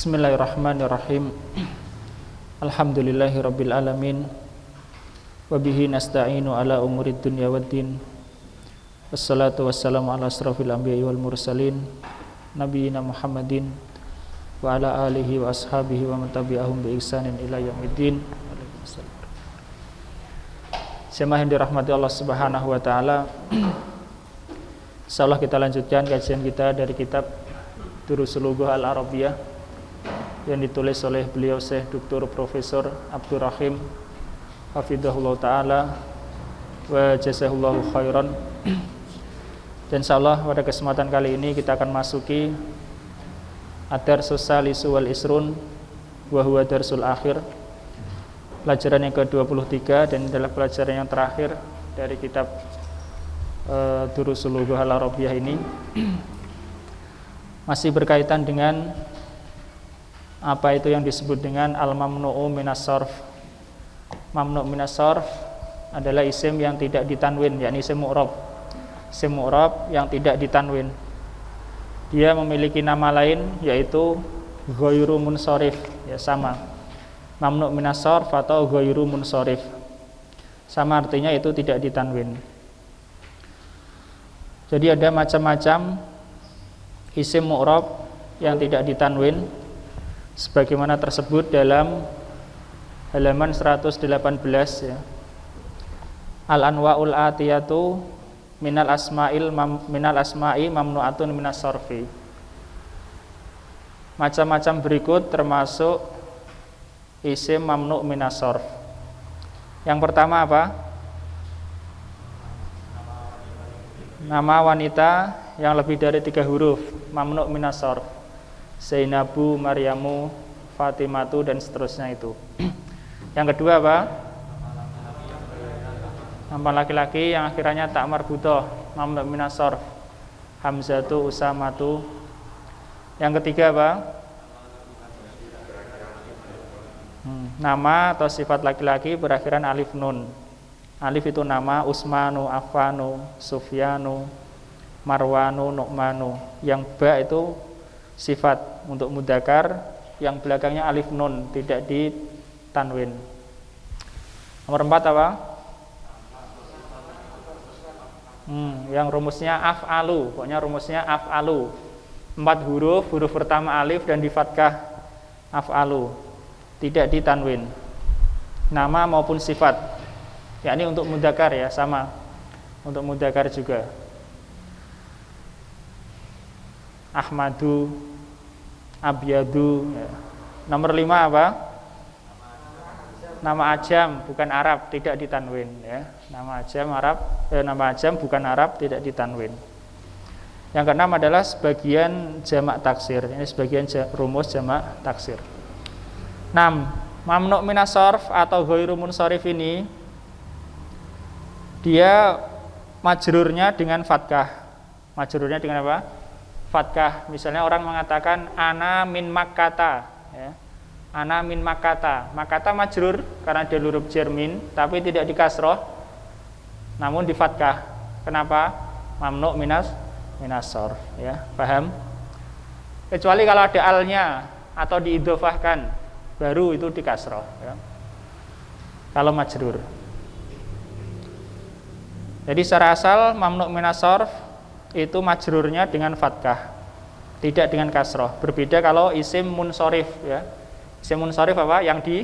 Bismillahirrahmanirrahim. Alhamdulillahirabbil alamin. Wa bihi nasta'inu ala umurid dunya waddin. Wassalatu wassalamu ala asrafil anbiya'i wal mursalin nabiyina Muhammadin wa ala alihi wa ashabihi wa man tabi'ahum bi ihsanin ila yaumiddin. Jemaah yang dirahmati Allah Subhanahu wa taala. Insyaallah kita lanjutkan kajian kita dari kitab Durusul Lughah Al-Arabiyah yang ditulis oleh beliau Syekh Dr. Profesor Abdurrahim hafizahullah taala wa jazahullahu khairan. Dan insyaallah pada kesempatan kali ini kita akan masuki ad-darsus salisu wal isrun wa huwa darsul akhir, pelajaran yang ke-23 dan adalah pelajaran yang terakhir dari kitab Durusul Lughah Al-Arabiyah ini. Masih berkaitan dengan apa itu yang disebut dengan al-mamnu'u minas sarf. Mamnu' minas sarf adalah isim yang tidak ditanwin, yakni isim mu'rab. Isim mu'rab yang tidak ditanwin. Dia memiliki nama lain yaitu ghairu munsharif, ya sama. Mamnu' minas sarf atau ghairu munsharif. Sama artinya itu tidak ditanwin. Jadi ada macam-macam isim mu'rab yang tidak ditanwin sebagaimana tersebut dalam halaman 118 ya. Al-anwa'ul atiyatu minal asma'i mamnu'atun minas sarfi. Macam-macam berikut termasuk isim mamnu' minas sarf. Yang pertama apa? Nama wanita yang lebih dari 3 huruf, mamnu' minas sarf. Zainabu, Maryamu, Fatimatu dan seterusnya itu. Yang kedua apa? Nama laki-laki yang akhirnya tak marbutoh, mamnu' minas sarf. Hamzatu, Usamatu. Yang ketiga apa? Nama atau sifat laki-laki berakhiran alif nun. Alif itu nama, Usmanu, Affanu, Sufyanu, Marwanu, Nu'manu. Yang ba itu sifat untuk mudzakkar yang belakangnya alif nun, tidak ditanwin. Nomor 4 apa? Yang rumusnya af'alu, pokoknya rumusnya af'alu. 4 huruf, huruf pertama alif dan di fathah af'alu, tidak ditanwin. Nama maupun sifat, yakni untuk mudzakkar ya, sama. Untuk mudzakkar juga. Ahmadu, Abyadu ya. Nomor 5 apa? Nama ajam bukan Arab, tidak ditanwin ya. Nama ajam bukan Arab, tidak ditanwin. Yang keenam adalah sebagian jamak taksir. Ini sebagian rumus jamak taksir. 6. Mamnu' minas sarf atau ghairu munsharif ini dia majrurnya dengan fathah. Majrurnya dengan apa? Fathah. Misalnya orang mengatakan ana min Makkata ya. Ana min Makkata. Makkata majrur karena dia huruf jar min tapi tidak di kasroh namun di fathah. Kenapa? Mamnu' minas sarf ya. Paham? Kecuali kalau ada alnya atau diidhofahkan baru itu di kasroh ya. Kalau majrur. Jadi secara asal mamnu' minas sarf itu majrurnya dengan fathah, tidak dengan kasroh. Berbeda kalau isim munsharif ya. Isim munsharif apa? Yang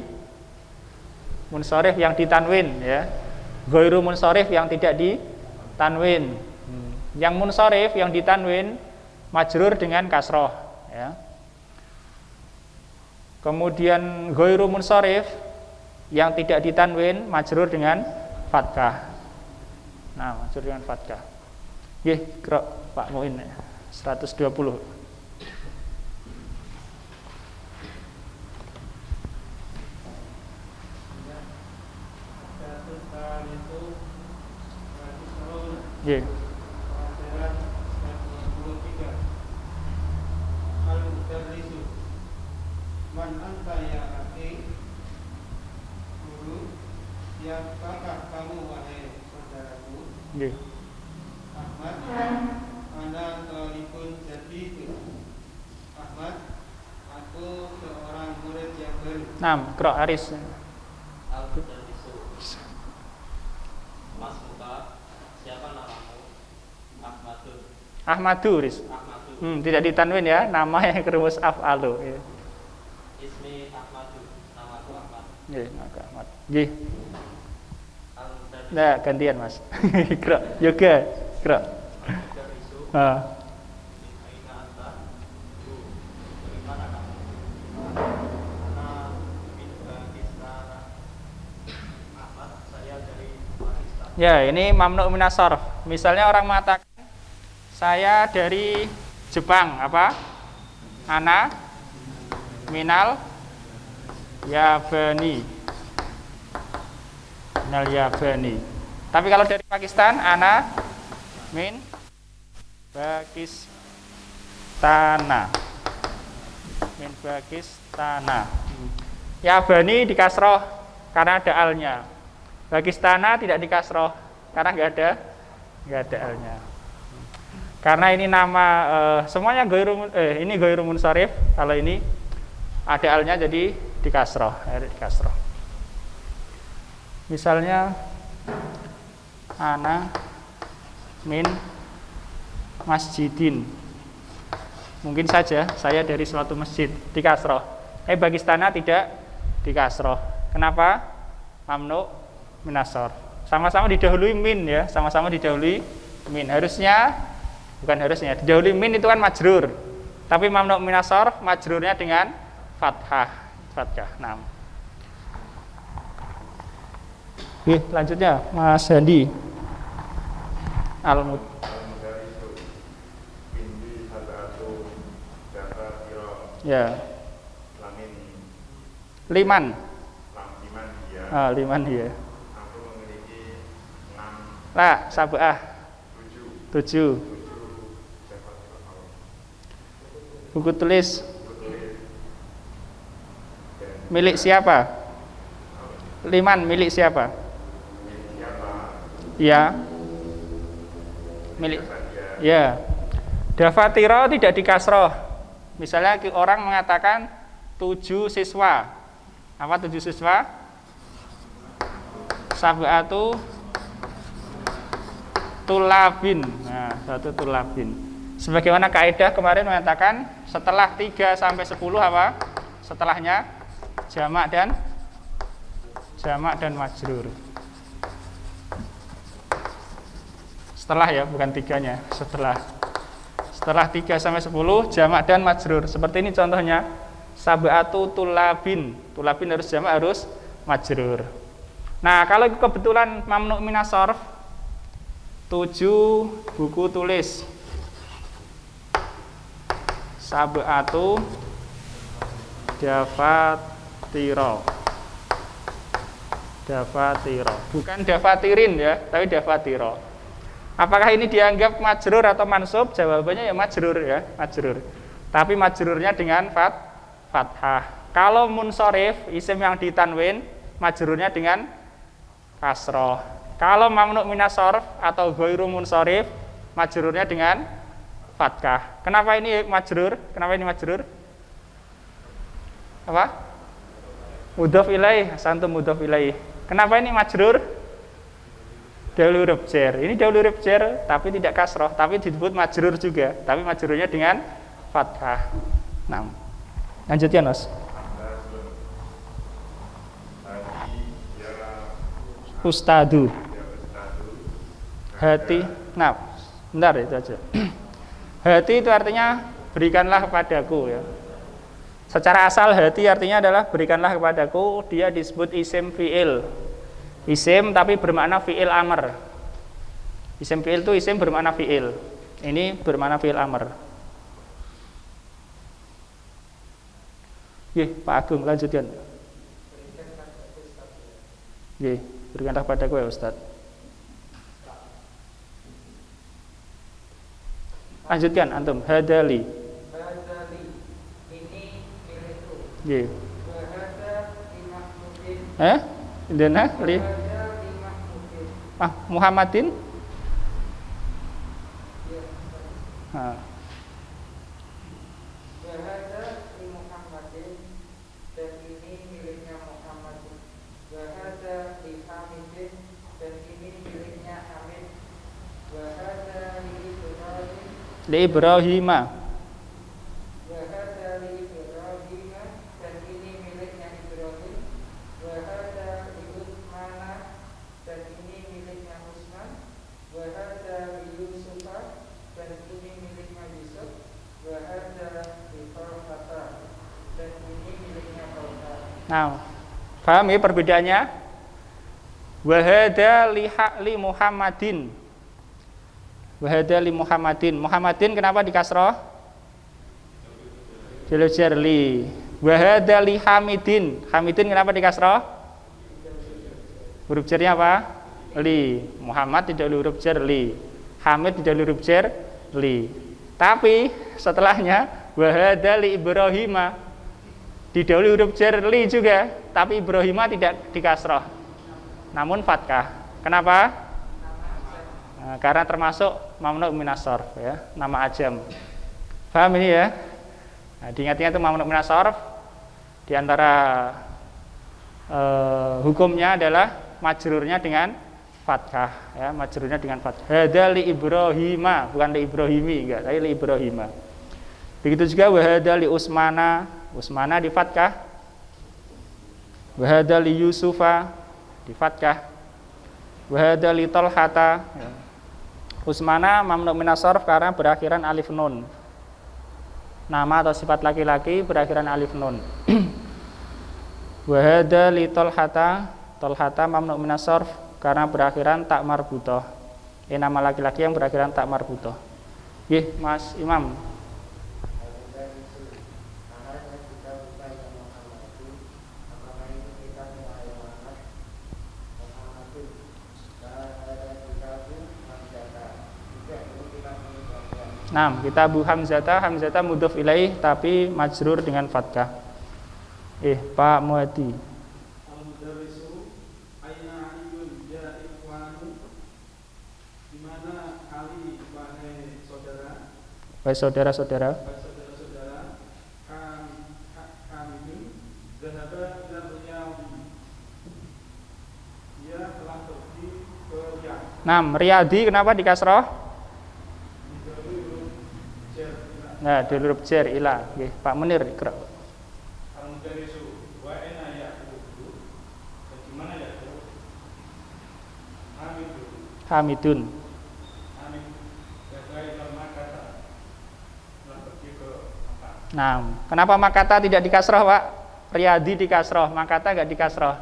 ditanwin ya. Ghairu munsharif yang tidak ditanwin. Yang munsharif yang ditanwin majrur dengan kasroh ya. Kemudian ghairu munsharif yang tidak ditanwin majrur dengan fathah. Nah, majrur dengan fathah. Nggih, Pak Muin 120. Nggih. Al-mudarrisu man anta ya akhi, guru siapakah kamu wahai saudaraku? Nggih. Ahmad, ana talibun jadid. Ahmad, Aku seorang murid yang baru. Nam, Qra Aris. Al-Mudarrisu. Mas Muka, siapa namamu? Ahmadun. Ahmadu Ris. Ahmadu. Tidak ditanwin ya, nama yang kerumus af'alu ya. Ismi Ahmadu. Namaku Ahmad. Nggih, maka Ahmad. Nggih. Al-Mudarrisu. Nah, gantian Mas. Qra, yoga, Qra. Al-Mudarrisu. Ah. Min aina anta? Dari mana kamu? Ana min Pakistan. Ahmad, saya dari Pakistan. Ya, ini mamnu minas sarf. Misalnya orang mengatakan saya dari Jepang, apa? Ana minal Yabani. Minal Yabani. Tapi kalau dari Pakistan, ana min Pakistana. Min Pakistana. Yabani dikasroh karena ada alnya. Pakistana tidak dikasroh karena nggak ada alnya. Karena ini nama semuanya ini ghairu munsharif. Kalau ini ada alnya jadi dikasroh, dikasroh. Misalnya ana min masjidin. Mungkin saja saya dari suatu masjid dikasroh. Pakistana tidak dikasroh. Kenapa? Mamnu minas sarf. Sama-sama didahului min ya, sama-sama didahului min. Bukan harusnya, didahului min itu kan majrur. Tapi mamnu minas sarf majrurnya dengan fathah. Nah. Oke, lanjutnya Mas Handi. Al-Mudarrisu indi sab'atu dafatira. Ya. Lamin Liman. liman dia. Liman ya. Aku memiliki 6 La sab'ah 7. 7 dafatira. Buku tulis Betulis. Dan milik siapa? Liman milik siapa? siapa Ya. Milik saja ya. Dafatira tidak dikasroh. Misalnya orang mengatakan 7 siswa. Apa 7 siswa? Sab'atu tulabin. Nah, satu tulabin. Sebagaimana kaidah kemarin mengatakan setelah 3 sampai 10 apa? Setelahnya jamak dan majrur. Setelah ya, bukan tiganya, setelah 3 sampai 10 jamak dan majrur. Seperti ini contohnya. Sab'atu tulabin. Tulabin harus jamak, harus majrur. Nah, kalau kebetulan mamnu minas sarf 7 buku tulis. Sab'atu dafatira. Bukan dafatirin ya, tapi dafatira. Apakah ini dianggap majrur atau mansub? Jawabannya ya majrur ya, majrur. Tapi majrurnya dengan fathah. Kalau munsharif, isim yang ditanwin, majrurnya dengan kasroh. Kalau mamnu minas sarf atau ghairu munsharif, majrurnya dengan fathah. Kenapa ini majrur? Apa? Mudhof ilaih, santum mudhof ilaih. Kenapa ini majrur? Dahulu huruf jar. Ini dahulu huruf jar tapi tidak kasroh, tapi disebut majrur juga, tapi majrurnya dengan fathah. Nah. Lanjutkan, Mas. Ustadu. Hati. Nah, bentar itu aja. Hati itu artinya berikanlah kepadaku ya. Secara asal hati artinya adalah berikanlah kepadaku. Dia disebut isim fi'il. Isim tapi bermakna fi'il amr. Isim fi'il itu isim bermakna fi'il. Ini bermakna fi'il amr. Pak Agung lanjutkan. Berikanlah padaku ya Ustaz. Lanjutkan antum. Hadali. Ini itu. Bahasa Mahmudin. Indena li Muhammadin. Li Ibrahima. Wahada li Ibrahim, dan ini miliknya Ibrahim. Wahada li Utsmana, dan ini miliknya Utsman. Wahada li Yusufa, dan ini miliknya Yusuf. Wahada li Talhata, dan ini miliknya Talha. Nah, paham ya perbedaannya? Wahada li Muhammadin. Wahada li Muhammadin. Muhammadin kenapa di kasroh? Dilujar li. Wahada li Hamidin. Hamidin kenapa di kasroh? Huruf jarnya apa? Li. Muhammad tidak huruf jar li. Hamid tidak huruf jar li. Tapi setelahnya wahada li Ibrahima. Didahului huruf jar li juga, tapi Ibrahima tidak di kasroh. Namun fathah. Kenapa? Nah, karena termasuk mamnu minas sarf ya, nama ajam. Paham ini ya? Nah, diingat-ingat itu mamnu minas sarf. Di antara hukumnya adalah majrurnya dengan fathah ya, majrurnya dengan fathah. Hada li Ibrahima, bukan li Ibrahimi enggak, tapi li Ibrahima. Begitu juga wahada li Utsmana, Utsmana di fathah. Wahada li Yusufa di fathah. Wahada li Talhata ya. Utsmana mamnu minas sarf karena berakhiran alif nun. Nama atau sifat laki-laki berakhiran alif nun. Wahada li Talhata, Talhata mamnu minas sarf karena berakhiran tak marbutoh. Ini nama laki-laki yang berakhiran tak marbutoh. Nggih, Mas Imam. Nah, kitabu Hamzata, Hamzata mudhof ilaih tapi majrur dengan fathah. Pak Muhadi. Al-mudarrisu aina aliyun ya ikhwanu, di mana Ali wahai saudara, Wahai saudara-saudara. saudara-saudara, kami zahaba ila riyadi, dia telah pergi ke Riyadh. Nah, Riyadi kenapa di kasroh? Nah, di huruf jar ila. Nggih, Pak Munir ikra. Al-mudarrisu wa aina ya'budu, dan di mana ya'budu? Hamidun. Hamid Yadai Makata, telah pergi ke Makkah. Nah, kenapa Makata tidak di kasroh, Pak? Riyadi di kasroh, Makata enggak di kasroh.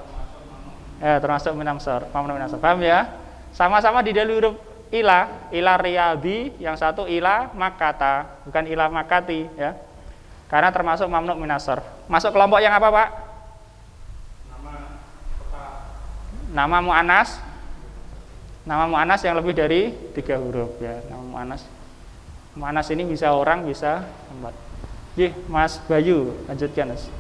Termasuk minamsor, mamnu minamsor. Paham ya? Sama-sama di dalam huruf ila Riyadi, yang satu ila Makata, bukan ila Makati ya. Karena termasuk mamnu minasor. Masuk kelompok yang apa, Pak? Nama kota. Nama mu'anas. Nama mu'anas yang lebih dari 3 huruf ya. Nama mu'anas. Mu'anas ini bisa orang, bisa tempat. Nggih, Mas Bayu, lanjutkan, Mas.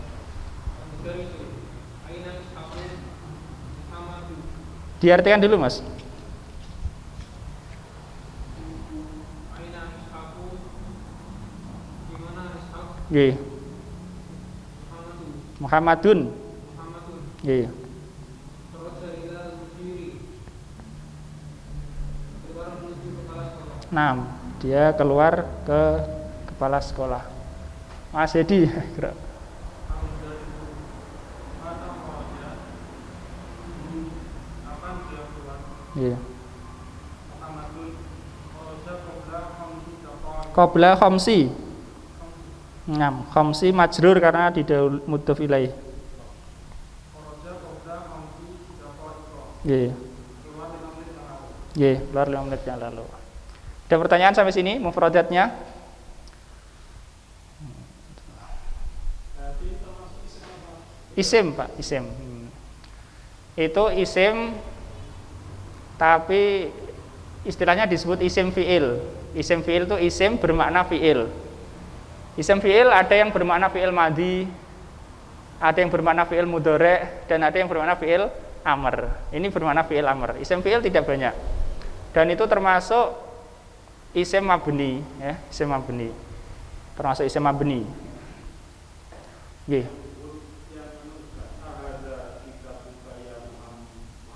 Diartikan dulu, Mas. Nggih. Muhammadun. Nggih. Nah, dia keluar ke kepala sekolah. Mas Edi. Iya. Qabla khamsi. Ngam, khamsi majrur karena didahului mudhof ilaih. Nggih. Nggih, keluar 5 menit yang lalu. Ada pertanyaan sampai sini mufradatnya? Isim, Pak, isim. Itu isim tapi istilahnya disebut isim fi'il. Isim fi'il itu isim bermakna fi'il. Isim fi'il ada yang bermakna fi'il madhi, ada yang bermakna fi'il mudhari', dan ada yang bermakna fi'il amr. Ini bermakna fi'il amr. Isim fi'il tidak banyak. Dan itu termasuk isim mabni, ya, isim mabni. Termasuk isim mabni. Nggih.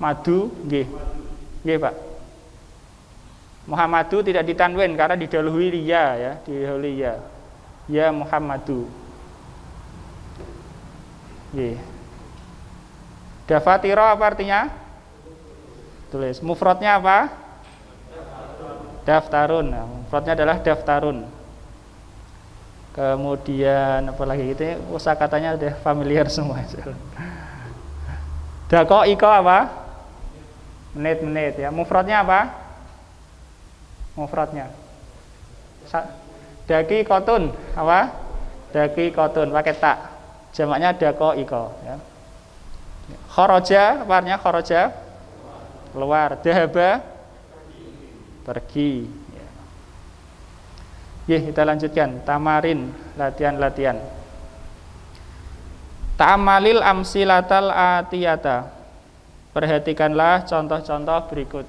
Madu, nggih. Nggih, Pak. Muhammadu tidak ditanwin karena didahului ya, didahului ya. Ya Muhammadu. Nggih. Dafatiro apa artinya? Tulis. Mufradnya apa? Daftarun. Nah, mufradnya adalah daftarun. Kemudian apa lagi gitu ya? Kosakatanya udah familiar semua. Dako iko apa? Menit-menit ya. Mufradnya apa? Mufradnya. Daki kotun apa? Daki kotun pakai tak. Jamaknya dako iko ya. Kharaja apa artinya kharaja? Keluar. Dahaba pergi. Kita lanjutkan. Tamarin, latihan-latihan. Ta'amalil amsilatal atiyata. Perhatikanlah contoh-contoh berikut.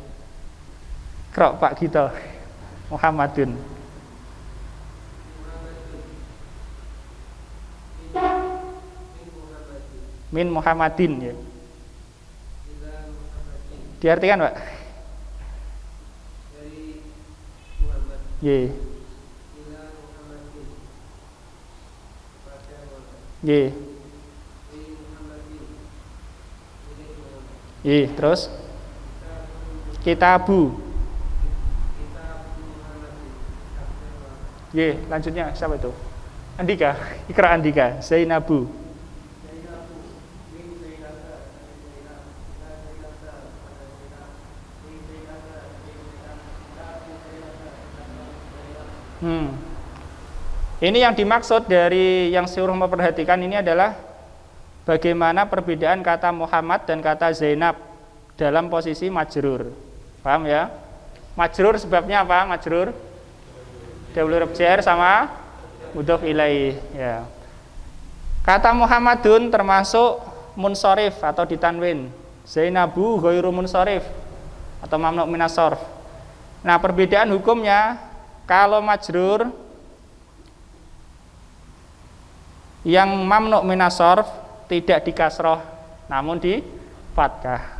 Krok Pak Gito. Muhammadun. Min Muhammadin ya. Diartikan, Pak? Ye. Ye. Ye, terus kitabu. Ye, lanjutnya siapa itu? Andika, Ikra Andika, Zainabu. Ini yang dimaksud dari yang suruh memperhatikan ini adalah bagaimana perbedaan kata Muhammad dan kata Zainab dalam posisi majrur. Paham ya? Majrur sebabnya apa? Majrur dahulu jar sama mudhof ilaih ya. Kata Muhammadun termasuk munsharif atau ditanwin. Zainabu ghairu munsharif atau mamnu' minas sarf. Nah, perbedaan hukumnya kalau majrur yang mamnu' minas sarf tidak di kasroh namun di fathah.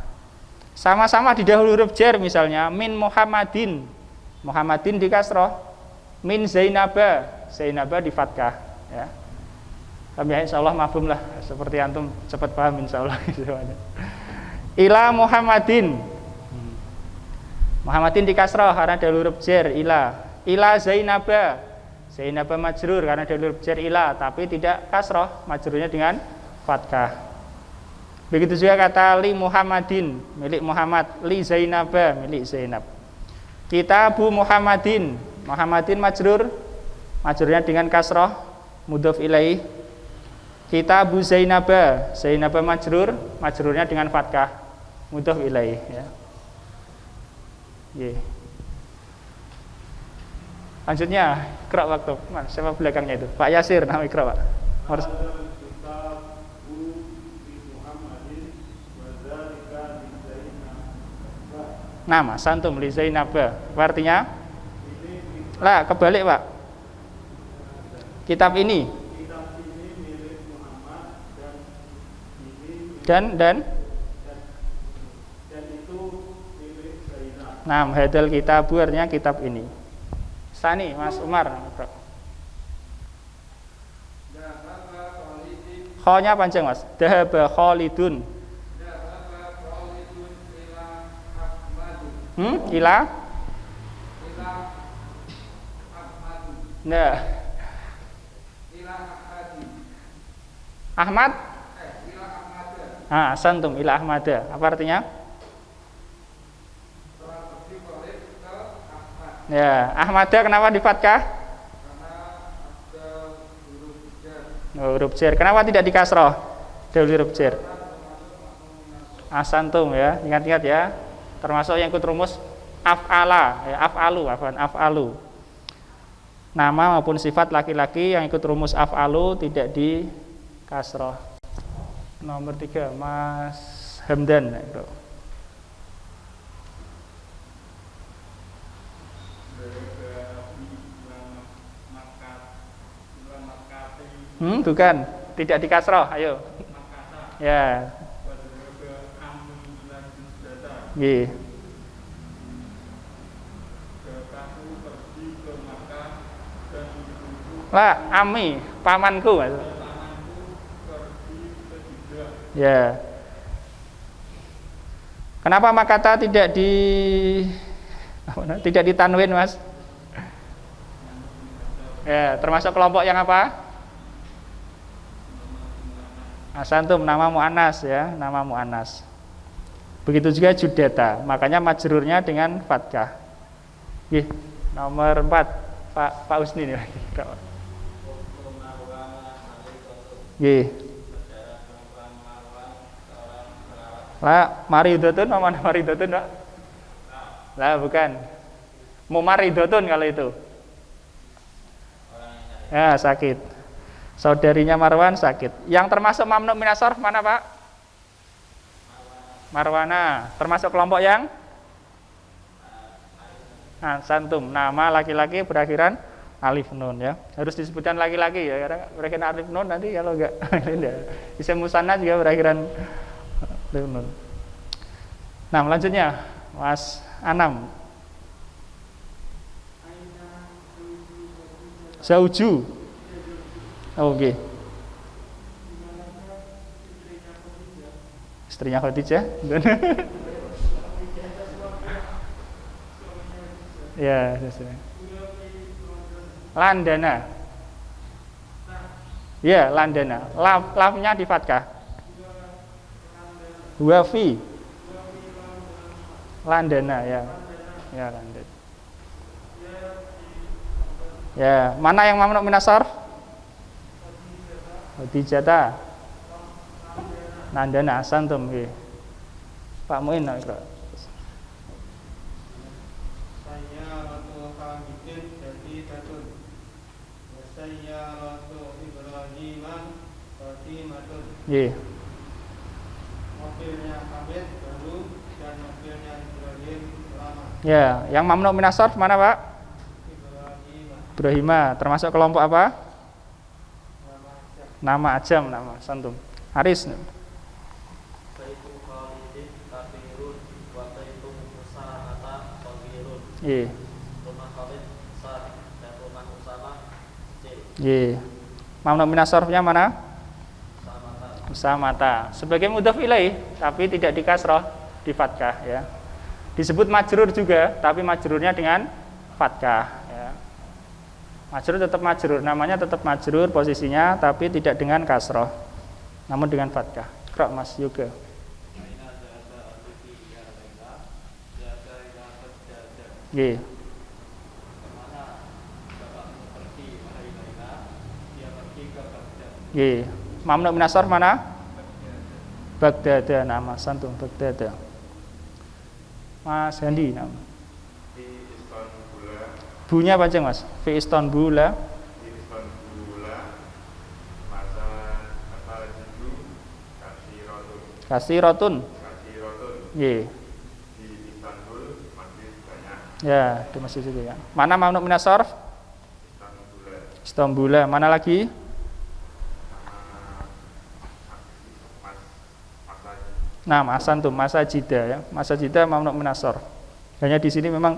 Sama-sama di dahulu huruf jar misalnya min Muhammadin. Muhammadin di kasroh. Min Zainaba. Zainaba di fathah ya. Kami insyaallah mafhum lah seperti antum cepat paham insyaallah. Ila Muhammadin. Muhammadin di kasroh karena dahulu huruf jar ila. Ila Zainaba. Zainaba majrur karena dahulu huruf jar ila tapi tidak kasroh, majrurnya dengan fathah. Begitu juga kata li Muhammadin milik Muhammad, li Zainaba milik Zainab. Kitabu Muhammadin, Muhammadin majrur, majrurnya dengan kasroh, mudhof ilaih. Kitabu Zainaba, Zainaba majrur, majrurnya dengan fathah, mudhof ilaih ya. Yeah. Lanjutnya, Iqra waktu. Mana siapa belakangnya itu? Pak Yasir, nama Iqra, Pak. Harus. Nama santum li Zainaba. Artinya? Lah, kebalik, Pak. Kitab ini milik Muhammad dan itu milik Zainab. Nah, hadal kitabu artinya kitab ini. Sani, Mas Umar. Kho-nya panjang, Mas. Dahaba Khalidun. Ila? Nah. Ahmad? Santum ila Ahmada. Apa artinya? Ya, Ahmada kenapa di fathah? Huruf jar. Kenapa tidak di kasroh? Dahulu huruf jar. Asantum ya, ingat-ingat ya. Termasuk yang ikut rumus af'ala, ya, af'alu. Nama maupun sifat laki-laki yang ikut rumus af'alu tidak di kasroh. Nomor 3, Mas Hamdan. Bukan, tidak di kasroh, ayo. Ya. Lah, ami, pamanku. Mas. Ya. Kenapa makata tidak ditanwin, Mas? Ya, termasuk kelompok yang apa? Asantum, nama mu'annas ya, nama mu'annas. Begitu juga judeta, makanya majrurnya dengan fathah. Nomor 4, Pak Usni nih lagi. Lah, maridotun, mana maridotun, Pak? Lah, bukan. Mumaridotun kalau itu. Ya, sakit. Saudarinya Marwan sakit. Yang termasuk mamnu minas sarf mana, Pak? Marwana. Termasuk kelompok yang santum, nama laki-laki berakhiran alif nun ya. Harus disebutkan laki-laki ya, karena berakhiran alif nun nanti kalau enggak isim musanna juga berakhiran alif nun. Nah, selanjutnya Mas Anam. Zauju. Oke. Istrinya Khadijah. Ya, sesuai. Landana. Ya, landana. Lamnya di fathah. Wafi. Landana ya. Ya, landana. Ya, mana yang mamnu minas sarf? Khadijata. Landana asantum nggih. Pak Muin Iqra. Iya. Mobilnya Hamid baru dan mobilnya Ibrahim lama. Ya, yang mamnu minas sarf mana, Pak? Ibrahima. Termasuk kelompok apa? Nama ajam, nama santum. Haris. Iya. Iya. Mamnu minas sarfnya mana? Usamata. Sebagai mudhaf ilaih tapi tidak di kasrah, di fathah ya. Disebut majrur juga, tapi majrurnya dengan fathah ya. Majrur tetap majrur, namanya tetap majrur posisinya tapi tidak dengan kasrah. Namun dengan fathah. Iqra Mas Yoga. Nggih. Nggih. Mamnu minas sarf mana? Bagdada, nama santum Bagdada. Mas Handi nama. Di Istanbul. Bunya panjang, Mas. Fi Istanbul. Di Istanbul. Masa apa itu? Kasirotun. Nggih. Di Istanbul masih banyak. Ya, di masjid itu ya. Mana mamnu minas sarf? Istanbul. Mana lagi? Nah, asantum masajida ya. Masajida mamnu minas sarf. Hanya di sini memang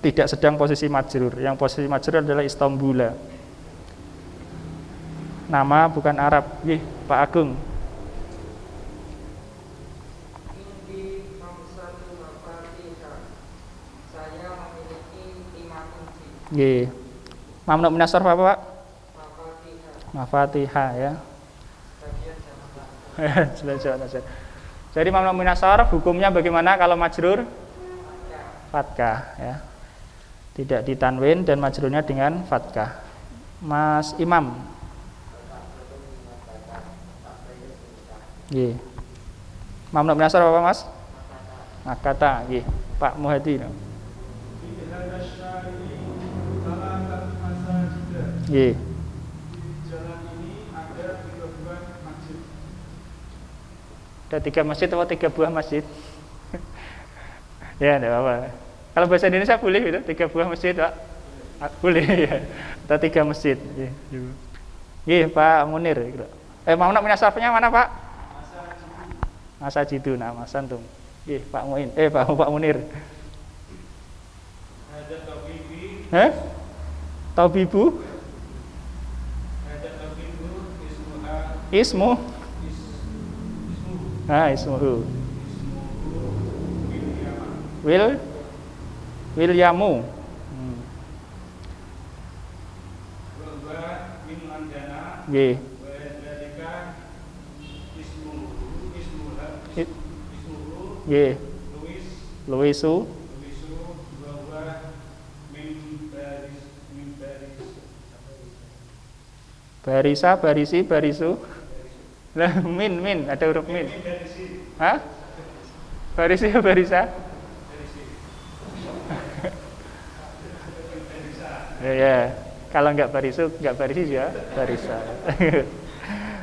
tidak sedang posisi majrur. Yang posisi majrur adalah Istanbul. Nama bukan Arab. Nggih, Pak Agung. Indi mamsatu mafatihah. Saya memiliki 5 kunci. Nggih. Mamnu minas sarf apa, Pak? Mafatihah. Mafatihah ya. Bagian jamak Jelas. Jadi mamnu minas sarf hukumnya bagaimana kalau majrur? Fathah ya. Tidak ditanwin dan majrurnya dengan fathah. Mas Imam. Nggih. Mamnu minas sarf apa, Mas? Makata, nggih. Pak Muhadi. Nggih. Ada 3 masjid atau 3 buah masjid? Ya, tidak apa-apa. Kalau bahasa Indonesia boleh itu 3 buah masjid, Pak. Boleh ya. Atau 3 masjid. Nggih, Pak Munir. Mamnu minas sarfnya mana, Pak? Masajidu, nama santum. Nggih, Pak Muin. Pak Munir. Ada tabibi. Tabibu? Ismu. Nah, ismuhu. Wilyamu. Nggih. Nggih. Luisu. Barisa, barisi, barisu. Lah min, ada huruf min. Hah? Barisi ya barisa? Ya. Kalau enggak barisu, enggak barisi juga barisa.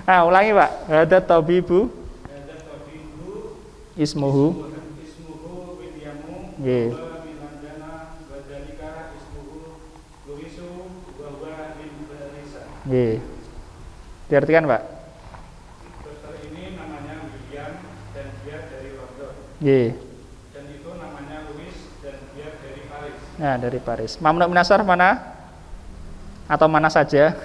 Nah, ulangi, Pak. Hada tabibu. Ismuhu. Nggih. Nggih. Diartikan, Pak? Dokter ini namanya William dan dia dari London. Nggih. Dan itu namanya Louis dan dia dari Paris. Nah, dari Paris. Mamnu min as-sarf mana? Atau mana saja?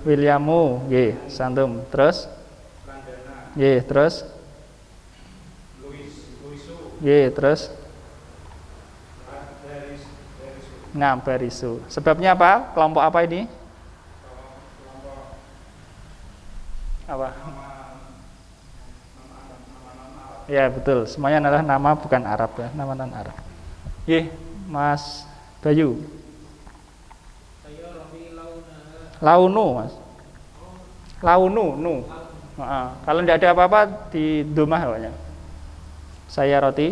Williamu, nggih, santum. Terus? Landana. Nggih, terus? Luisu. Nggih, terus? Barisu. Nah, barisu. Sebabnya apa? Kelompok apa ini? Kelompok Apa? nama Ya, betul. Semuanya adalah nama bukan Arab ya, nama non Arab. Nggih, Mas Bayu. Launu, Mas. Launu, nu. Kalau tidak ada apa-apa di domah pokoknya. Saya roti.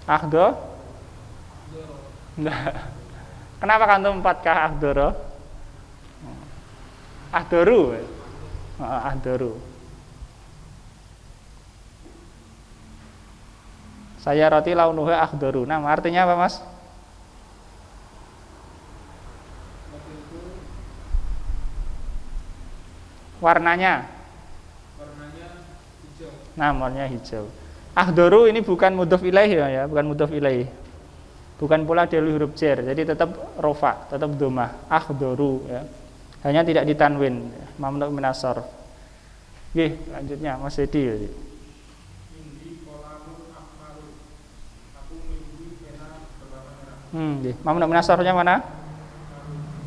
Akhdo. Kenapa kantum 4K ahdoro? Ahdoru. Ahdoru. Saya roti launuha akhdoru. Nah, artinya apa, Mas? Warnanya hijau. Nah, warnanya hijau. Akhdoru ini bukan mudhof ilaih ya, bukan mudhof ilaih. Bukan pula dari huruf jar, jadi tetap rofa, tetap domah. Akhdoru ya. Hanya tidak ditanwin, mamnu min as-sarf. Nggih, lanjutnya Mas Edi. Indi kolamun ahmaru. Aku memiliki pena berwarna merah. Nggih. Mamnu min as-sarfnya mana?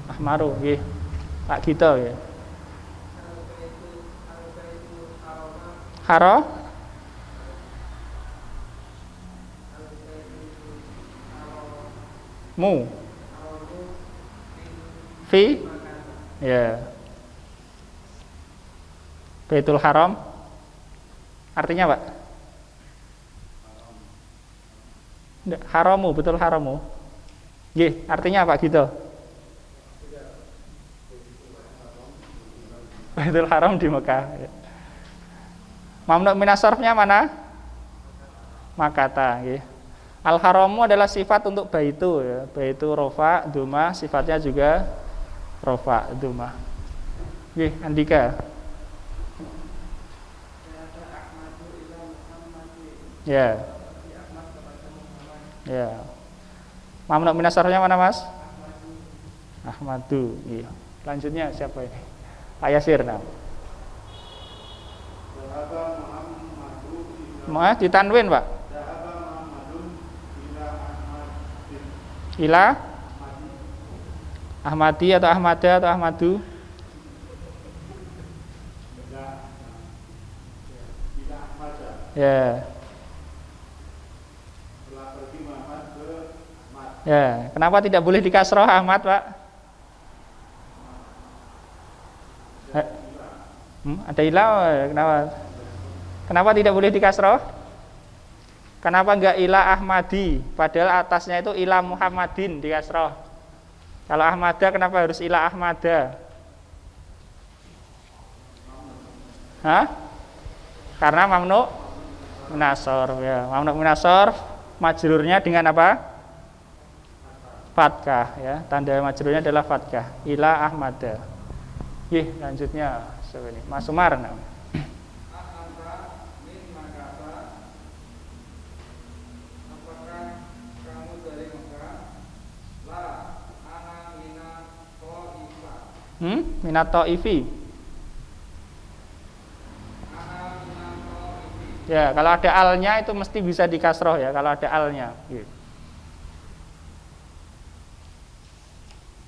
Ahmaru, nggih. Pak Gito ya. Haro? Mu. Fi? Ya. Baitul Haram. Artinya, Pak? Haramu, betul haramu. Nggih, artinya apa gitu? Baitul Haram di Mekah. Mamnu min as-sarfnya mana? Makata, nggih. Al-haramu adalah sifat untuk baitu ya. Baitu rofa, duma, sifatnya juga rofa, duma. Nggih, Andika. Ya. Ya. Mamnu min as-sarfnya mana, Mas? Ahmadu. Iya. Selanjutnya siapa ini? Pak Yasir. Nah. Mau ditanwin, Pak? Ila Ahmadi atau Ahmada atau Ahmadu? Ya. Ya, kenapa tidak boleh dikasroh Ahmad, Pak? Ada ilah, kenapa? Kenapa tidak boleh dikasroh? Kenapa enggak ilah Ahmadi? Padahal atasnya itu ilah Muhammadin dikasroh. Kalau Ahmada kenapa harus ilah Ahmada? Hah? Karena mamnu min as-sarf ya. Mamnu min as-sarf majrurnya dengan apa? Fathah ya. Tanda majrurnya adalah fathah. Ila Ahmada. Nggih, lanjutnya siapa ini? Mas Umar. Minat ta'ifi. Ya, kalau ada alnya itu mesti bisa dikasroh ya, kalau ada alnya. Gitu.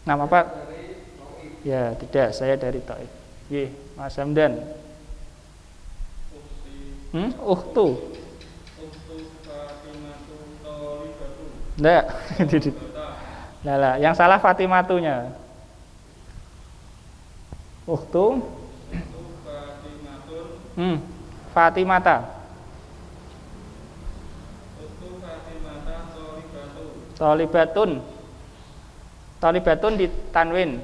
Nama apa? Ya, tidak, saya dari Taif. Mas Hamdan. Ukhtu. Enggak. Lah, yang salah Fatimatunya. Ukhtu Fatimata. Tolibatun. Tolibatun di tanwin.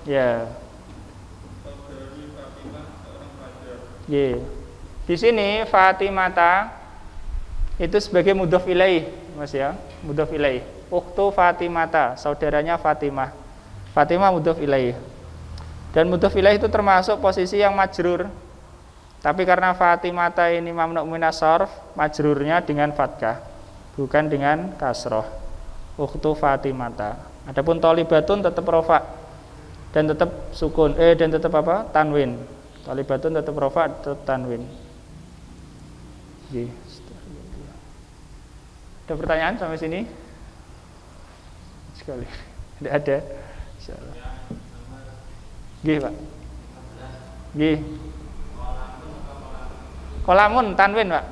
Ya. Ye. Di sini Fatimata itu sebagai mudhof ilaih, Mas ya. Mudhof ilaih. Ukhtu Fatimata, saudaranya Fatimah. Fatimah mudhof ilaih. Dan mudhof ilaih itu termasuk posisi yang majrur. Tapi karena Fatimata ini mamnu' minas sarf, majrurnya dengan fathah, bukan dengan kasroh. Ukhtu Fatimata. Adapun tolibatun tetap rofa dan tetap sukun, dan tetap apa? Tanwin. Tolibatun tetap rofa, tetap tanwin. Ada pertanyaan sampai sini? Sekali. Tidak ada. Insyaallah. Nggih, Pak. Nggih. Kolamun tanwin, Pak.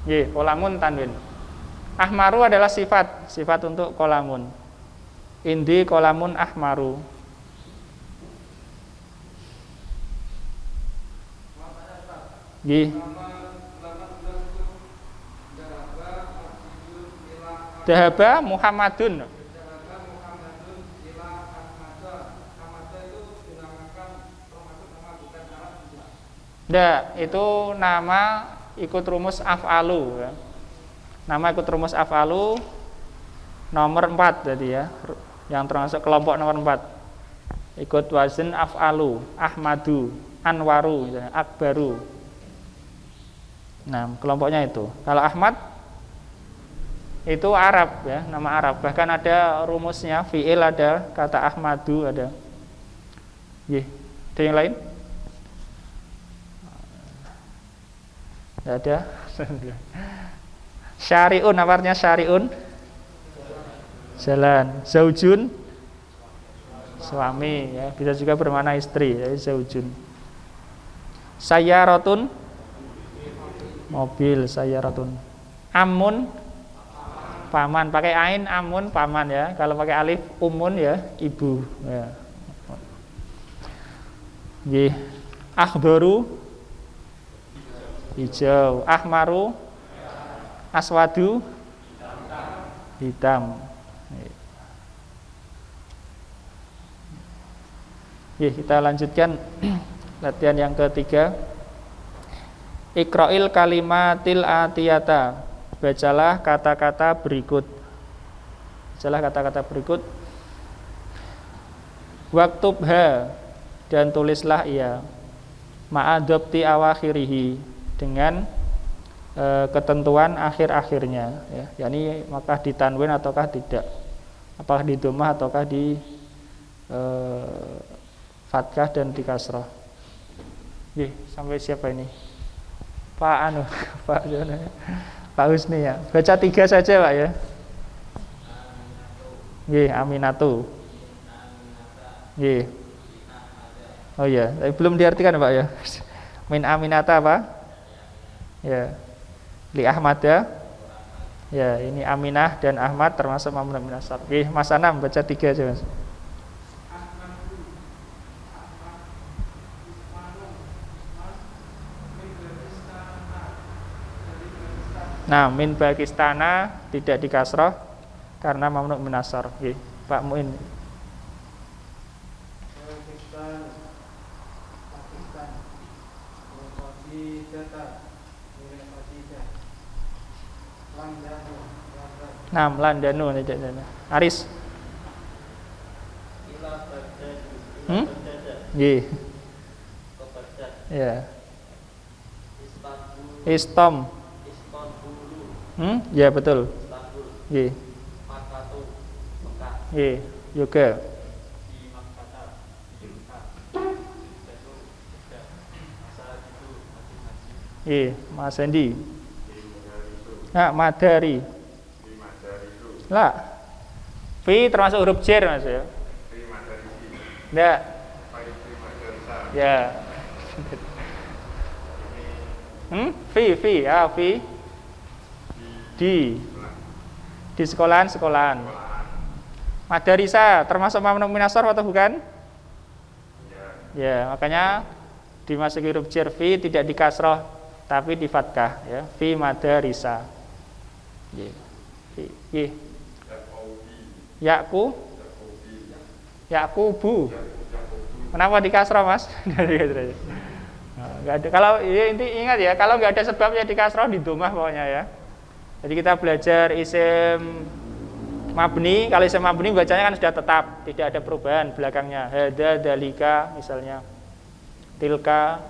Nggih, kolamun tanwin. Ahmaru adalah sifat untuk kolamun. Indi kolamun ahmaru. Nggih. Dahaba Muhammadun. Nggak, itu nama ikut rumus af'alu ya. Nama ikut rumus af'alu nomor 4 tadi ya, yang termasuk kelompok nomor 4. Ikut wazn af'alu, Ahmadu, Anwaru, Akbaru. Nah, kelompoknya itu. Kalau Ahmad itu Arab ya, nama Arab. Bahkan ada rumusnya, fi'il ada, kata Ahmadu ada. Ada yang lain? Tidak ada. Syari'un, apa artinya syari'un? Jalan. Zaujun, suami ya, bisa juga bermakna istri ya, zaujun. Sayyaratun, mobil, sayyaratun. Amun, paman, pakai ain amun paman ya. Kalau pakai alif umun ya, ibu ya. Akhdaru, hijau. Ahmaru, aswadu, hitam. Kita lanjutkan latihan yang ketiga. Iqra'il kalimatil atiyata. Bacalah kata-kata berikut. Waktubha, dan tulislah ia. Ma'adobti awakhirihi, dengan ketentuan akhir-akhirnya ya. Yani maka ditanwin ataukah tidak, apakah di dhammah ataukah di fathah dan di kasrah. Sampai siapa ini? Pak Husni ya. Baca 3 saja Pak ya. Aminatu. Oh iya, belum diartikan Pak ya. Min aminata apa? Ya. Li Ahmad ya. Ya, ini Aminah dan Ahmad termasuk mamnu minas sarf. Mas Anam baca 3 aja Mas. Nah, min Pakistana tidak dikasroh karena mamnu minas sarf. Pak Muin. Nah, Landanu tidak ada. Aris. Ya. Istom. Ya betul. Nggih, yoga. Nggih, Mas Endi. Nah, madari. Lah. Fi termasuk huruf jar Mas ya. Enggak. Ya. Fi, ya, fi. Di sekolahan. Madarisa termasuk mamnu minas sarf atau bukan? Ya, makanya dimasuki huruf jar fi tidak di kasroh tapi di fathah ya. Fi madarisa. Nggih. Nggih. Yakubu. Kenapa di kasroh Mas? Enggak ada. Kalau ingat ya, kalau nggak ada sebabnya di kasroh di domah pokoknya ya. Jadi kita belajar isim mabni. Kalau isim mabni bacanya kan sudah tetap, tidak ada perubahan belakangnya. Hada, dalika misalnya, tilka,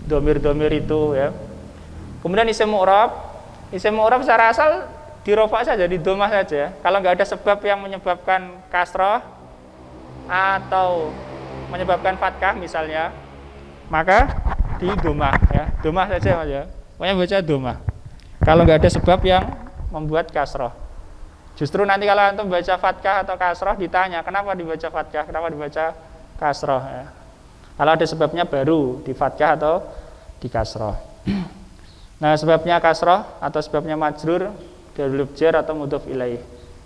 domir itu ya. Kemudian isim mu'rab secara asal dirofa saja, di domah saja. Kalau nggak ada sebab yang menyebabkan kasroh atau menyebabkan fathah misalnya, maka di domah ya, domah saja Mas ya. Pokoknya baca domah. Kalau nggak ada sebab yang membuat kasroh. Justru nanti kalau antum baca fathah atau kasroh ditanya kenapa dibaca fathah, kenapa dibaca kasroh ya. Kalau ada sebabnya baru di fathah atau di kasroh. Nah, sebabnya kasroh atau sebabnya majrur dari huruf jar atau mudhof ilaih.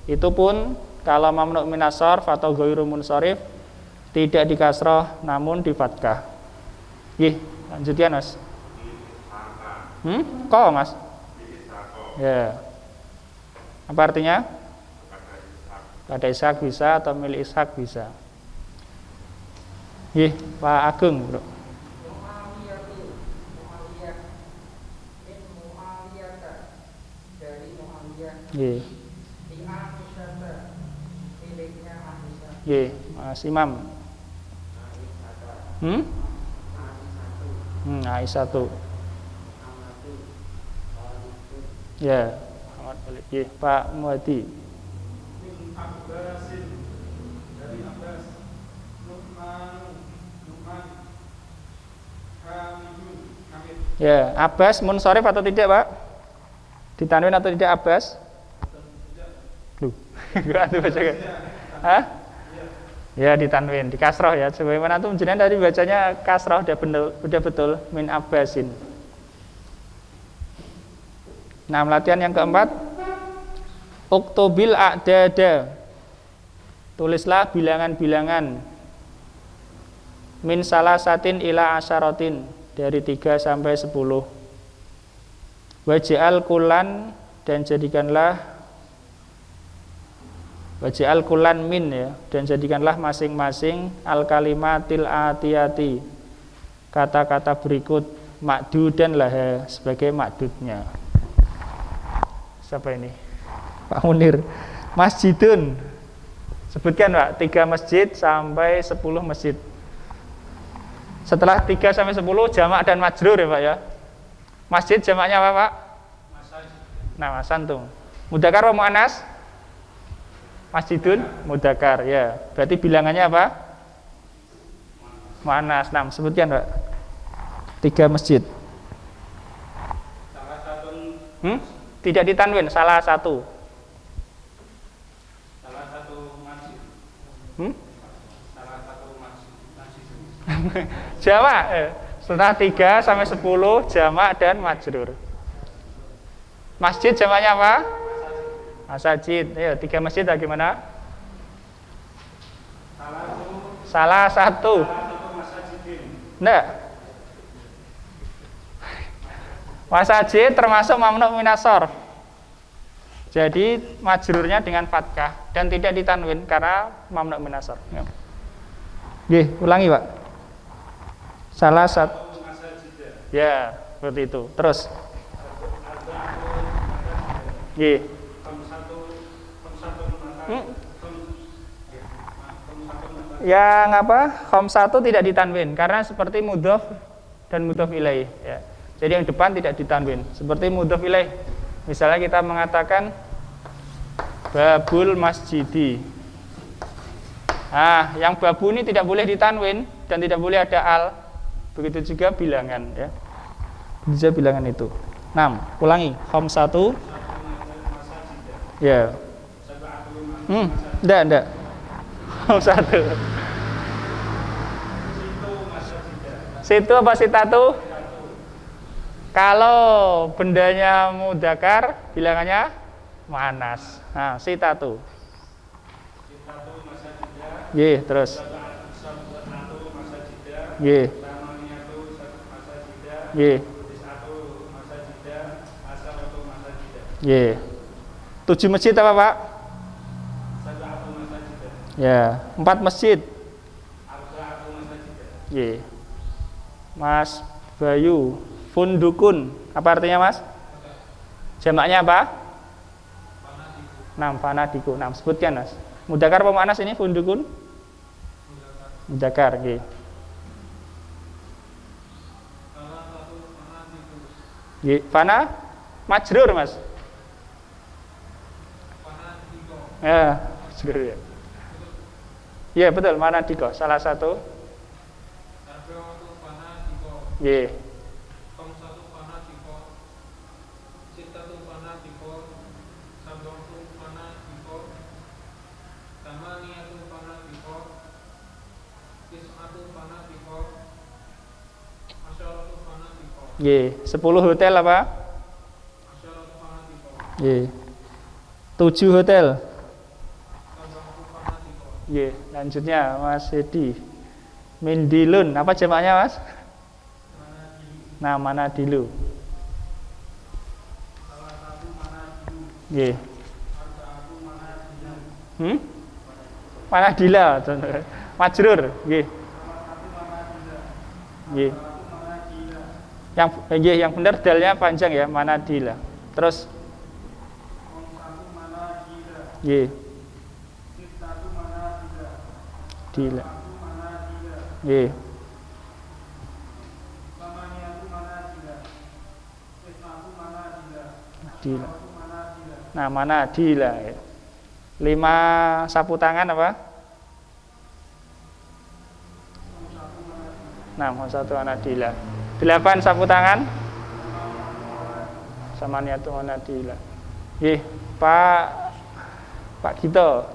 Itu pun kalau mamnu minas sarf atau ghairu munsharif tidak di kasroh namun di fathah. Nggih, lanjutkan Mas. Kok Mas? Ya. Apa artinya? Pada Ishak bisa atau milik Ishak bisa. Nggih, Pak Agung, Bro. Nggih. Nggih, Mas Imam. Aisyah tuh. Ya, Ahmad balik. Nggih, Pak Muhadi. Dari Abbas, Nu'man, Hamid. Ya, Abbas munsharif atau tidak, Pak? Ditanwin atau tidak Abbas? Loh, enggak tuh baca kan? Hah? Ya, ditanwin, di kasroh ya. Sebagaimana tuh jenengan tadi bacanya kasroh udah betul min Abbasin. Nah, latihan yang keempat, uktubil a'dada. Tulislah bilangan-bilangan min salasatin ila asyaratin, dari 3 sampai 10. Waj'al kulan, dan jadikanlah waj'al kulan min ya, dan jadikanlah masing-masing al kalimatil atiyati, kata-kata berikut makdudan lah sebagai makdudnya. Siapa ini? Pak Munir. Masjidun. Sebutkan Pak, 3 masjid sampai 10 masjid. Setelah 3 sampai 10 jamak dan majrur ya Pak ya. Masjid jamaknya apa Pak? Nah, santum. Mudzakkar wa muannas? Masjidun mudzakkar ya. Berarti bilangannya apa? Muannas. Nah, sebutkan Pak. 3 masjid. Salah satu Tidak ditanwin, salah satu. Salah satu masjid. Salah satu masjid. Jamak. Setelah 3 sampai 10 jamak dan majrur. Masjid jamaknya apa? Masajid. Ya, 3 masjid bagaimana? Salah satu. Masajidin. Enggak. Masajid termasuk mamnu minas sarf. Jadi majrurnya dengan fathah dan tidak ditanwin karena mamnu minas sarf. Nggih, ulangi, Pak. Salah satu. Ya, seperti itu. Terus. Nggih. Yang apa? Khamsatu tidak ditanwin karena seperti mudhof dan mudhof ilaih ya. Jadi yang depan tidak ditanwin seperti mudhof ilaih. Misalnya kita mengatakan babul masjidi. Nah, yang babu ini tidak boleh ditanwin dan tidak boleh ada al. Begitu juga bilangan ya. Bisa bilangan itu. 6. Ulangi. Khamsatu. Ya. Enggak. Khamsatu. Situ apa sitatu? Kalau bendanya mudzakkar, bilangannya muannas. Nah, sitatu. Ye, terus. Ye. Ye. Ye. 7 masjid apa, Pak? Ya, 4 masjid. Ye. Mas Bayu, fundukun. Apa artinya, Mas? Jamaknya apa? 6, fanadiku. 6, sebutkan, Mas. Mudzakkar apa muannas ini fundukun? Mudzakkar, nggih. Nggih, fana majrur, Mas. Ya, majrur ya. Iya, betul, manadiko. Salah satu. Nggih. Nggih, 10 hotel apa? Nggih. 7 hotel. Nggih, lanjutnya Mas Hedi. Mindilun, apa jamaknya, Mas? Nah, manadilu. Nggih. Manadila, majrur, nggih. Nggih. Yang benar dalnya panjang ya, manadila. Terus nggih. Dila. Nggih. Dila. Nah, manadila ya. 5 sapu tangan apa? 6, 1 manadila. 8 sapu tangan. Samaniatu manadila. Nggih, Pak Gito.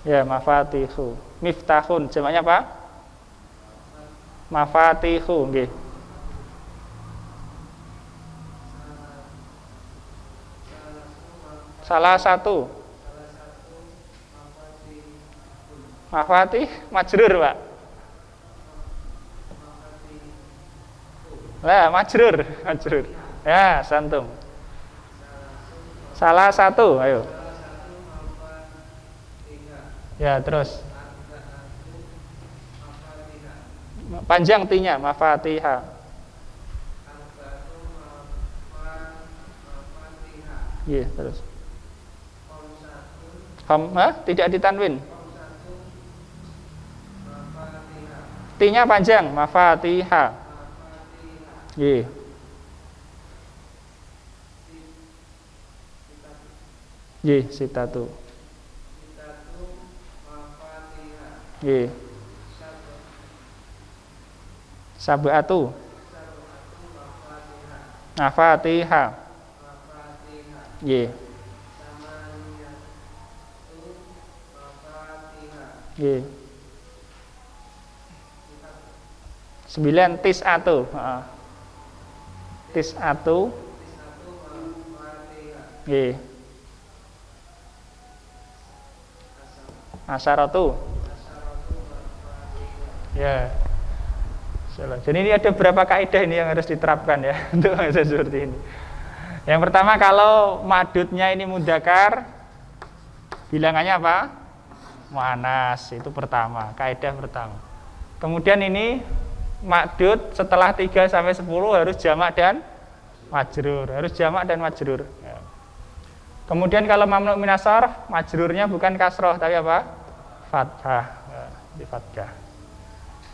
Ya, mafatihu. Miftahun, jamaknya apa? Mafatihu, nggih. Salah satu. Mafatih majrur, Pak. Lah, majrur. Ya, santum. Salah satu, ayo. Ya, terus. Panjang tinya, mafatiha. Iya, terus. Tidak ditanwin. Tinya panjang, mafatiha. Iya. Iya, sitatu. Iya. Sab'atu. Mafatiha. Iya. Nggih. 9 tis'atu. Heeh. Tis'atu. Nggih. Asaratu. Ya. Salah. Jadi ini ada beberapa kaidah ini yang harus diterapkan ya untuk bahasa seperti ini. Yang pertama, kalau madudnya ini mudzakkar, bilangannya apa? Muannas, itu pertama, kaidah pertama. Kemudian ini madud setelah 3 sampai 10 harus jamak dan majrur, Ya. Kemudian kalau mamnu minas sarf, majrurnya bukan kasroh tapi apa? Fathah. Ya, di fathah.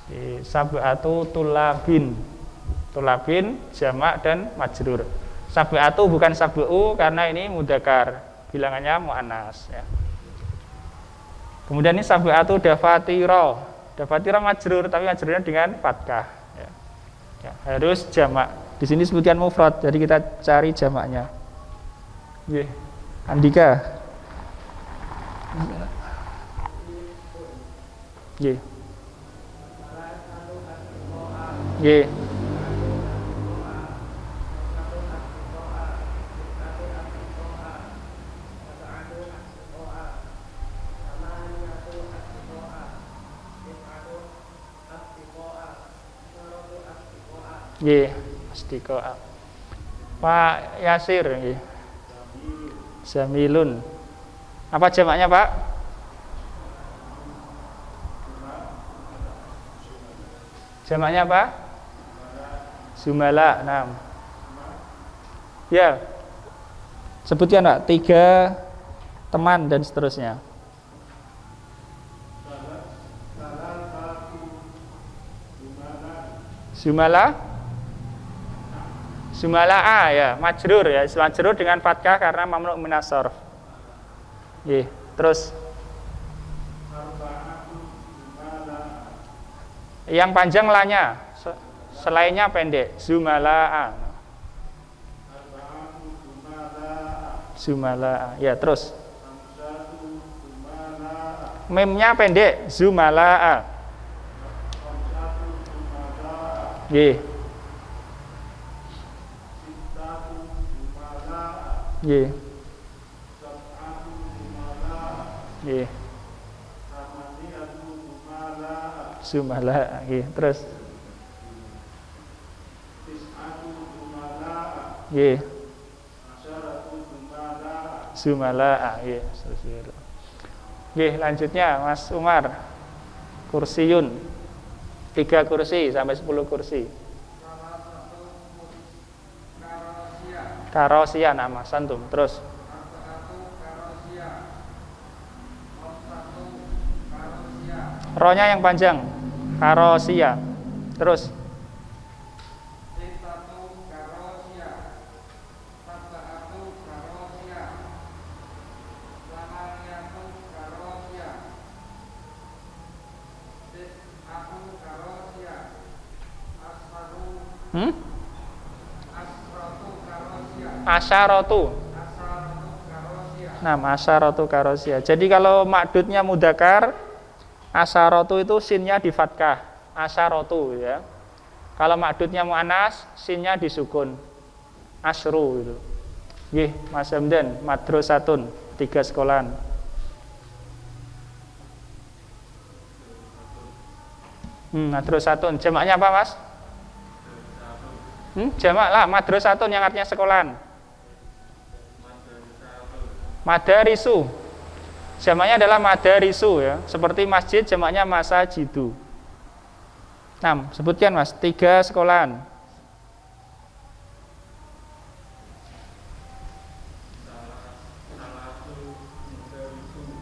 Di sab'atu tulabin. Tulabin jamak dan majrur. Sab'atu bukan sab'u karena ini mudzakkar, bilangannya muannas ya. Kemudian ini sab'atu dafatira. Dafatira majrur tapi majrurnya dengan fathah ya. Ya, harus jamak. Di sini sebutkan mufrad, jadi kita cari jamaknya. Nggih. Andika. Nggih. Nggih. Nggih, istiqoah. Pak Yasir nggih. Jamilun. Apa jamaknya, Pak? Jamaknya apa? Zumala. Nah. Ya. Sebutkan, Pak, 3 teman dan seterusnya. Zumala. Zumala'a ya, majrur ya, majrur dengan fathah karena mamnu' minas sarf. Nggih, terus yang panjang lanya, selainnya pendek, zumala'a. Zumala'a. Ya, terus memnya pendek, zumala'a. Nggih. Nggih. Nggih. Zumala, nggih, terus. Nggih. Zumala, nggih. Nggih, lanjutnya Mas Umar. Kursiyun. 3 kursi sampai 10 kursi. Karosia nama santum. Terus rohnya yang panjang, karosia. Terus asyaratu. Nah, asyaratu karosia. Jadi kalau makdudnya mudzakkar, asyaratu itu sinnya di fathah, asyaratu ya. Kalau makdudnya muannas, sinnya disukun, asyru itu. Nggih, Mas Hamdan, madrasatun, 3 sekolahan. Madrasatun, jamaknya apa, Mas? Jamak lah, madrasatun yang artinya sekolahan. Madarisu. Jamaknya adalah madarisu ya, seperti masjid jamaknya masajidu. 6, sebutkan Mas, 3 sekolahan.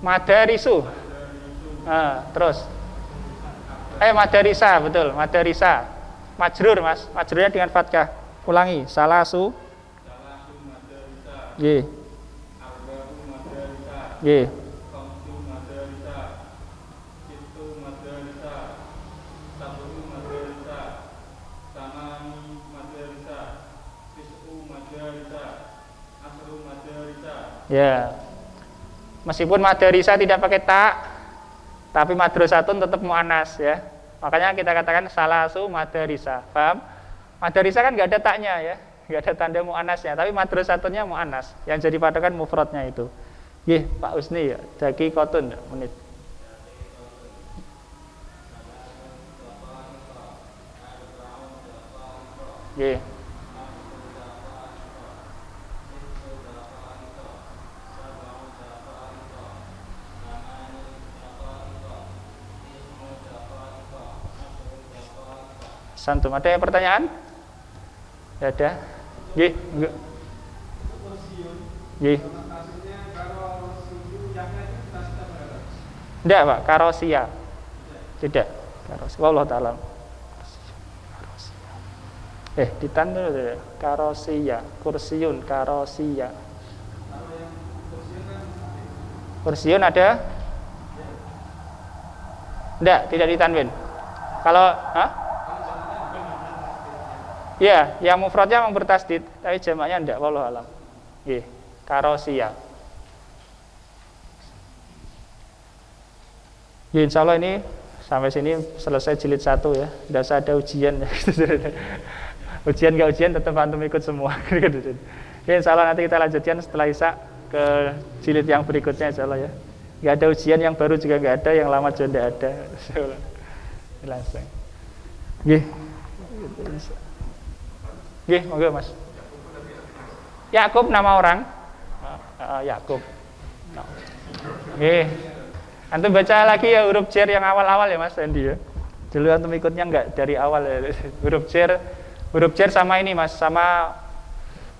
Madarisu. Terus. Madarisa, betul, madarisa. Majrur, Mas. Majrurnya dengan fathah. Ulangi, salasu. Salasu madarisa. Nggih. Arba'u madarisa. Nggih. Khamsu madarisa. Sittu madarisa. Sab'u madarisa. Tamani madarisa. Tis'u madarisa. Asru madarisa. Ya. Meskipun madarisa tidak pakai ta, tapi madrasatun tetap muannas ya. Makanya kita katakan salasu madarisa. Paham? Madarisa kan nggak ada taknya ya, nggak ada tanda muannasnya, tapi madrasatunnya muannas. Yang jadi patokan mufradnya itu. Nggih, Pak Usni ya, daki kotun menit. Nggih. Santum, ada pertanyaan? Ya ada. Nggih, enggak. Nggih. Enggak, Pak, karosia. Tidak. Karosia. Wallahu taala. Ditan dulu. Karosiyah, kursiun, karosiyah. Kursiun ada? Tidak ditanwin. Kalau ya, yang mufradnya memang bertasdid, tapi jamaknya enggak, wallahu alam. Nggih, karosiyah. Ya, insyaallah ini sampai sini selesai jilid 1 ya. Tidak usah ada ujian ya. Ujian nggak ujian tetap antum ikut semua. Ya, insyaallah nanti kita lanjutkan setelah Isya ke jilid yang berikutnya insyaallah ya. Nggak ada ujian, yang baru juga nggak ada, yang lama juga nggak ada. Langsung. Nggih. Nggih, monggo Mas. Yakub nama orang. Yakub. Nggih. Antum baca lagi ya huruf jar yang awal-awal ya Mas Andi ya. Dulu antum ikutnya enggak dari awal ya. Huruf jar sama ini Mas, sama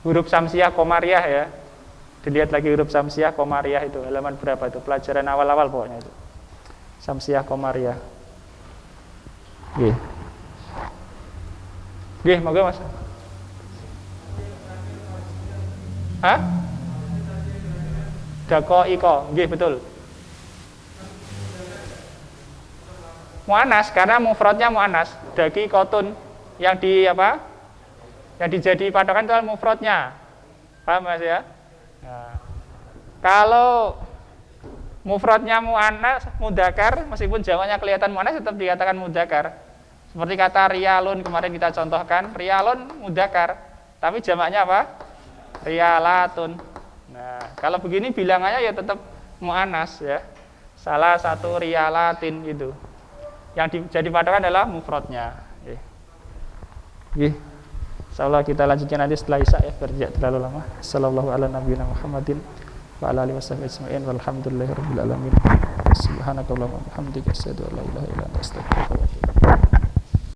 huruf samsiah komariah ya. Dilihat lagi huruf samsiah komariah itu halaman berapa itu, pelajaran awal-awal pokoknya itu. Samsiah komariah. Nggih. Nggih, monggo Mas. Hah? Dako iko, nggih betul. Mu'anas karena mufradnya mu'anas. Daki kotun yang di apa? Yang dijadi patokan itu mufradnya. Paham Mas ya? Nah, kalau mufradnya mu'anas mudzakkar, meskipun jamaknya kelihatan mu'anas tetap dikatakan mudzakkar. Seperti kata riyalun kemarin kita contohkan, riyalun mudzakkar, tapi jamaknya apa? Riyalatun. Nah, kalau begini bilangannya ya tetap mu'anas ya. Salah satu riyalatin gitu. Yang jadi patokan adalah mufradnya. Nggih. Insyaallah kita lanjutkan nanti setelah Isya ya, biar tidak terlalu lama. Sallallahu ala nabiyina Muhammadin wa ala alihi wasallam ajma'in walhamdulillahirabbil alamin. Subhanakallahumma wa bihamdika asyhadu an la ilaha illa anta astaghfiruka wa atubu ilaik.